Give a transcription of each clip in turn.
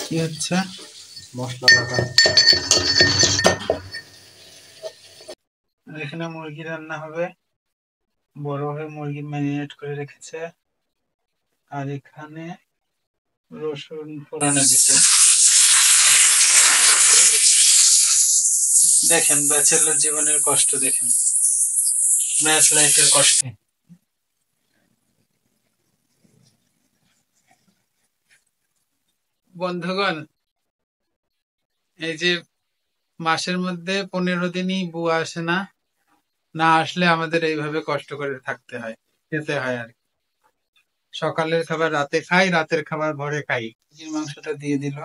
কি হচ্ছে? মশলা বাটা। এখানে মুরগি রান্না হবে, বড় হয়ে মুরগি ম্যারিনেট করে রেখেছে। আর এখানে রসুন ফোড়নে দিচ্ছে। দেখেন ব্যাচেলর জীবনের কষ্ট, দেখেন ম্যাচ লাইফের কষ্ট। বন্ধুগণ, এই যে মাসের মধ্যে 15 দিনই বুয়া আসে না, না আসলে আমাদের এইভাবে কষ্ট করে থাকতে হয়, খেতে হয় আর কি। সকালের খাবার রাতে খাই, রাতের খাবার ভোরে খাই। মুরগির মাংসটা দিয়ে দিল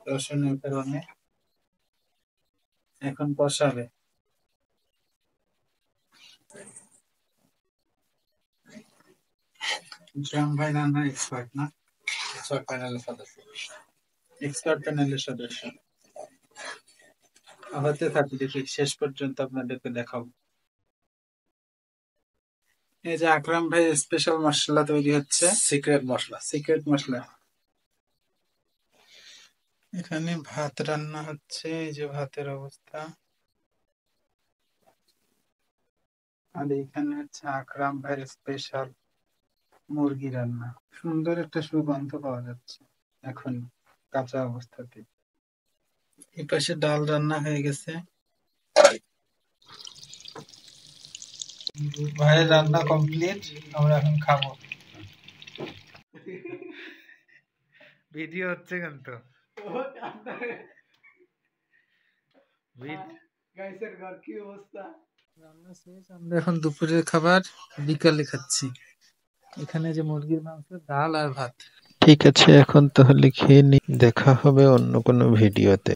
রসুনের কারণে, এখন কষাবে। ইকরাম ভাই রান্না এক্সপার্ট না? এক্সপার্ট প্যানেলের সদস্য। এক্সপার্ট প্যানেলের সদস্য। হতে থাকি, দেখি শেষ পর্যন্ত আপনাদেরকে দেখাবো। এই যে আকরাম ভাই স্পেশাল মশলা তৈরি হচ্ছে, সিক্রেট মশলা। সিক্রেট মশলা। এখানে ভাত রান্না হচ্ছে, এই যে ভাতের অবস্থা। আর এখানে হচ্ছে আকরাম ভাইয়ের স্পেশাল মুরগি রান্না। সুন্দর একটা সুগন্ধ পাওয়া যাচ্ছে এখন কাঁচা অবস্থাতে। এই পাশে ডাল রান্না হয়ে গেছে, ভাইয়ের রান্না কমপ্লিট, আমরা এখন খাবো। ভিডিও হচ্ছে কিন্তু রান্না শেষ, আমরা এখন দুপুরের খাবার বিকালে খাচ্ছি। এখানে যে মুরগির মাংস, ডাল আর ভাত। ঠিক আছে, এখন তাহলে খেয়ে নি, দেখা হবে অন্য কোনো ভিডিওতে।